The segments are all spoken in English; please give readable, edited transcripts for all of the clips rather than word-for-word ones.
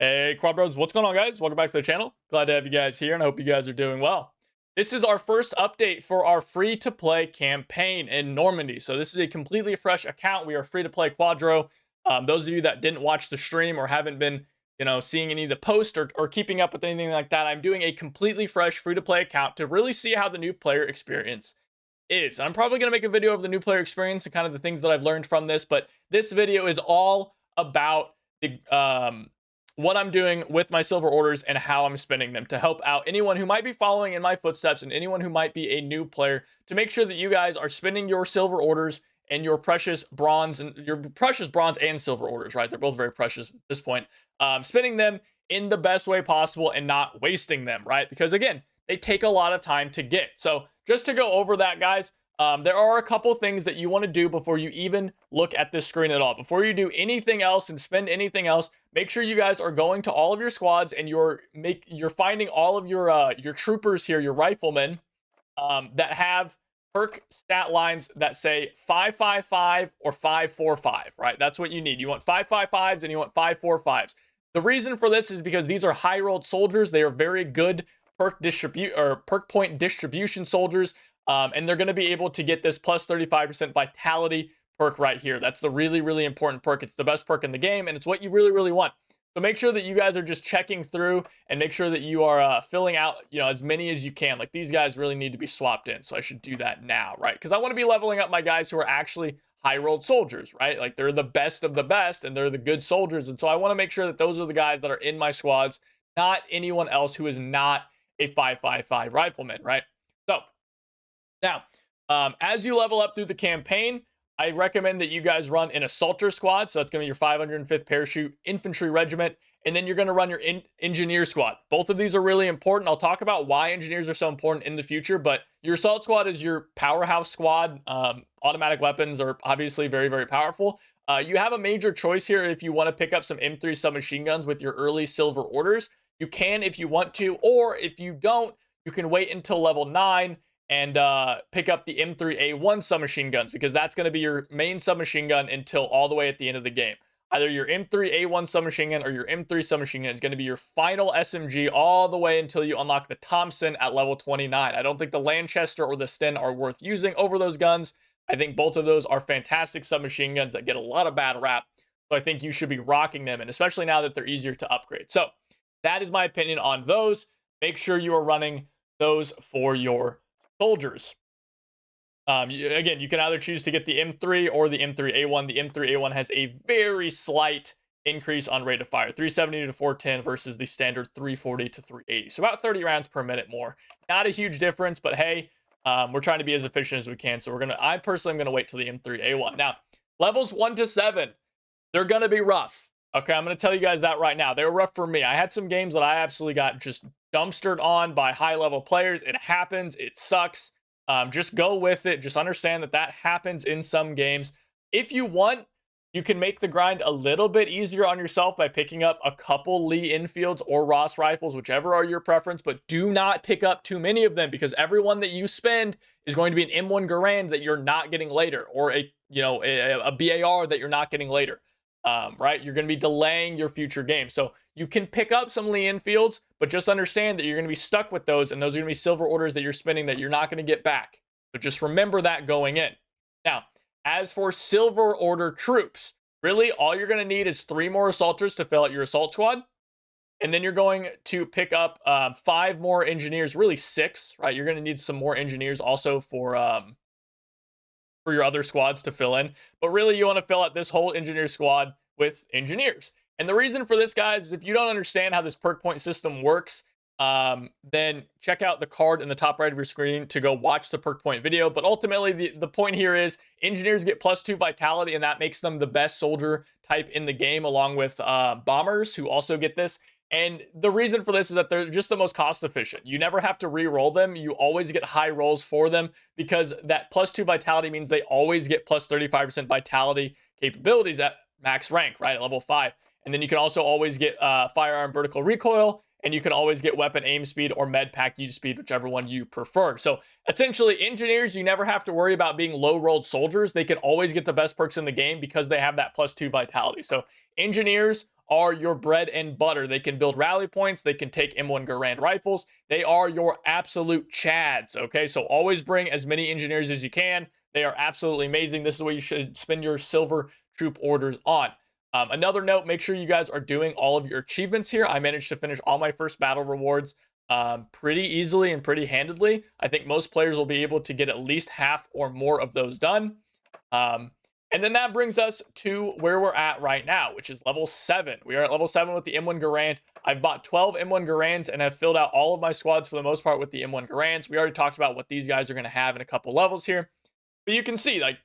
Hey, Quadros, what's going on, guys? Welcome back to the channel. Glad to have you guys here, and I hope you guys are doing well. This is our first update for our free-to-play campaign in Normandy. So this is a completely fresh account. We are free to play Quadro. Those of you that didn't watch the stream or haven't been, seeing any of the posts or keeping up with anything like that, I'm doing a completely fresh free-to-play account to really see how the new player experience is. I'm probably going to make a video of the new player experience and kind of the things that I've learned from this, but this video is all about the what I'm doing with my silver orders and how I'm spending them to help out anyone who might be following in my footsteps and anyone who might be a new player, to make sure that you guys are spending your silver orders and your precious bronze and silver orders, right? They're both very precious at this point. Spending them in the best way possible and not wasting them, right? Because again, they take a lot of time to get. So just to go over that, guys, there are a couple things that you want to do before you even look at this screen at all. Before you do anything else and spend anything else, make sure you guys are going to all of your squads and you're finding all of your troopers here, your riflemen, that have perk stat lines that say 555 or 545, right? That's what you need. You want 555s and you want 545s. The reason for this is because these are high-rolled soldiers. They are very good perk point distribution soldiers. And they're going to be able to get this plus 35% vitality perk right here. That's the really, really important perk. It's the best perk in the game, and it's what you really, really want. So make sure that you guys are just checking through and make sure that you are filling out, as many as you can. Like, these guys really need to be swapped in, so I should do that now, right? Because I want to be leveling up my guys who are actually high-rolled soldiers, right? Like, they're the best of the best, and they're the good soldiers, and so I want to make sure that those are the guys that are in my squads, not anyone else who is not a 555 rifleman, right? So now, as you level up through the campaign, I recommend that you guys run an assaulter squad. So that's going to be your 505th Parachute Infantry Regiment. And then you're going to run your engineer squad. Both of these are really important. I'll talk about why engineers are so important in the future. But your assault squad is your powerhouse squad. Automatic weapons are obviously very, very powerful. You have a major choice here if you want to pick up some M3 submachine guns with your early silver orders. You can if you want to, or if you don't, you can wait until level 9 and pick up the M3A1 submachine guns, because that's going to be your main submachine gun until all the way at the end of the game. Either your M3A1 submachine gun or your M3 submachine gun is going to be your final SMG all the way until you unlock the Thompson at level 29. I don't think the Lanchester or the Sten are worth using over those guns. I think both of those are fantastic submachine guns that get a lot of bad rap. So I think you should be rocking them, and especially now that they're easier to upgrade. So that is my opinion on those. Make sure you are running those for your soldiers. Again, you can either choose to get the M3 or the M3A1. The M3A1 has a very slight increase on rate of fire, 370 to 410 versus the standard 340 to 380. So about 30 rounds per minute more. Not a huge difference, but hey, we're trying to be as efficient as we can. So I personally am going to wait till the M3A1. Now, levels 1 to 7, they're going to be rough. Okay, I'm going to tell you guys that right now. They were rough for me. I had some games that I absolutely got just dumpstered on by high-level players. It happens. It sucks. Just go with it. Just understand that that happens in some games. If you want, you can make the grind a little bit easier on yourself by picking up a couple Lee Enfields or Ross rifles, whichever are your preference, but do not pick up too many of them, because every one that you spend is going to be an M1 Garand that you're not getting later, or a BAR that you're not getting later. Right? You're going to be delaying your future game. So you can pick up some Lee Enfields, but just understand that you're going to be stuck with those, and those are going to be silver orders that you're spending that you're not going to get back. So just remember that going in. Now, as for silver order troops, really all you're going to need is 3 more assaulters to fill out your assault squad. And then you're going to pick up 5 more engineers, really 6, right? You're going to need some more engineers also for your other squads to fill in. But really, you want to fill out this whole engineer squad with engineers. And the reason for this, guys, is if you don't understand how this perk point system works, then check out the card in the top right of your screen to go watch the perk point video. But ultimately, the point here is engineers get +2 vitality, and that makes them the best soldier type in the game, along with bombers who also get this. And the reason for this is that they're just the most cost efficient. You never have to re-roll them. You always get high rolls for them, because that +2 vitality means they always get plus 35% vitality capabilities at max rank, right, at level 5. And then you can also always get firearm vertical recoil, and you can always get weapon aim speed or med pack use speed, whichever one you prefer. So essentially, engineers, you never have to worry about being low-rolled soldiers. They can always get the best perks in the game because they have that +2 vitality. So engineers are your bread and butter. They can build rally points. They can take M1 Garand rifles. They are your absolute chads, okay? So always bring as many engineers as you can. They are absolutely amazing. This is what you should spend your silver troop orders on. Another note, make sure you guys are doing all of your achievements here. I managed to finish all my first battle rewards pretty easily and pretty handedly. I think most players will be able to get at least half or more of those done. And then that brings us to where we're at right now, which is level 7. We are at level 7 with the M1 Garand. I've bought 12 M1 Garands and have filled out all of my squads for the most part with the M1 Garands. We already talked about what these guys are going to have in a couple levels here. But you can see, like,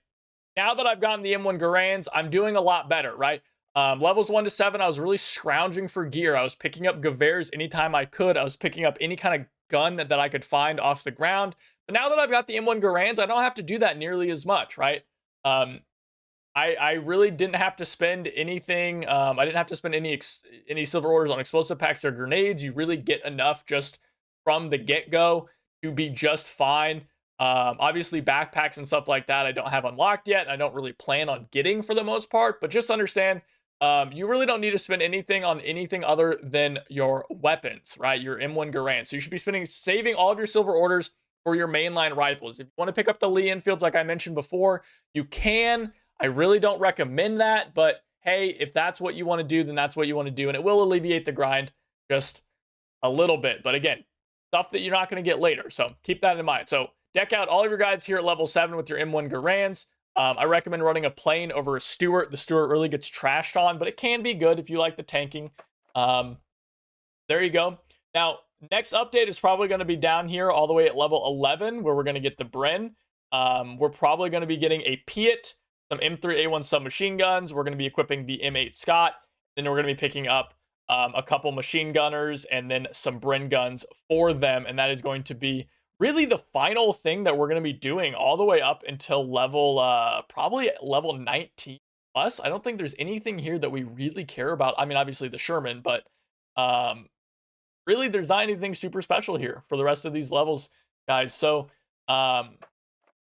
now that I've gotten the M1 Garands, I'm doing a lot better, right? Levels 1 to 7, I was really scrounging for gear. I was picking up Gewehr's anytime I could. I was picking up any kind of gun that I could find off the ground. But now that I've got the M1 Garands, I don't have to do that nearly as much, right? I really didn't have to spend anything. I didn't have to spend any silver orders on explosive packs or grenades. You really get enough just from the get-go to be just fine. Obviously, backpacks and stuff like that I don't have unlocked yet. I don't really plan on getting for the most part. But just understand, you really don't need to spend anything on anything other than your weapons, right? Your M1 Garand. So you should be saving all of your silver orders for your mainline rifles. If you want to pick up the Lee Enfields, like I mentioned before, you can. I really don't recommend that, but hey, if that's what you want to do, then that's what you want to do, and it will alleviate the grind just a little bit. But again, stuff that you're not going to get later, so keep that in mind. So deck out all of your guys here at level 7 with your M1 Garands. I recommend running a plane over a Stuart. The Stuart really gets trashed on, but it can be good if you like the tanking. There you go. Now, next update is probably going to be down here all the way at level 11, where we're going to get the Bren. We're probably going to be getting a Piat, some M3A1 submachine guns. We're going to be equipping the M8 Scott. Then we're going to be picking up a couple machine gunners and then some Bren guns for them. And that is going to be really the final thing that we're going to be doing all the way up until level, probably level 19 plus. I don't think there's anything here that we really care about. I mean, obviously the Sherman, but really there's not anything super special here for the rest of these levels, guys. So,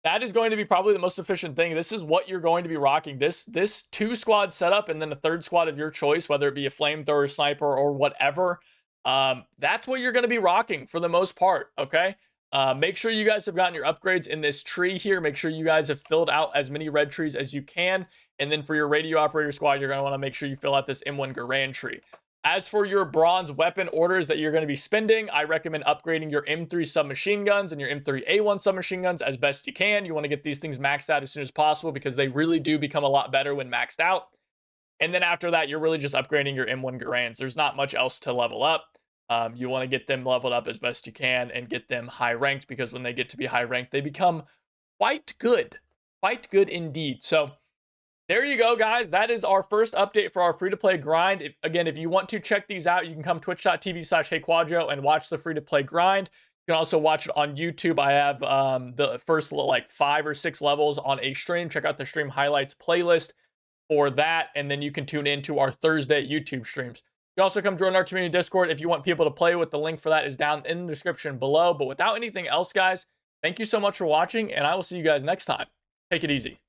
that is going to be probably the most efficient thing. This is what you're going to be rocking. This 2-squad setup and then a 3rd squad of your choice, whether it be a flamethrower, sniper, or whatever. That's what you're going to be rocking for the most part, okay? Make sure you guys have gotten your upgrades in this tree here. Make sure you guys have filled out as many red trees as you can. And then for your radio operator squad, you're going to want to make sure you fill out this M1 Garand tree. As for your bronze weapon orders that you're going to be spending, I recommend upgrading your M3 submachine guns and your M3A1 submachine guns as best you can. You want to get these things maxed out as soon as possible because they really do become a lot better when maxed out. And then after that, you're really just upgrading your M1 Garands. There's not much else to level up. You want to get them leveled up as best you can and get them high ranked, because when they get to be high ranked, they become quite good indeed. So there you go, guys. That is our first update for our free-to-play grind. Again, if you want to check these out, you can come twitch.tv/HeyQuadro and watch the free-to-play grind. You can also watch it on YouTube. I have the first like 5 or 6 levels on a stream. Check out the stream highlights playlist for that, and then you can tune into our Thursday YouTube streams. You can also come join our community Discord if you want people to play with. The link for that is down in the description below. But without anything else, guys, thank you so much for watching, and I will see you guys next time. Take it easy.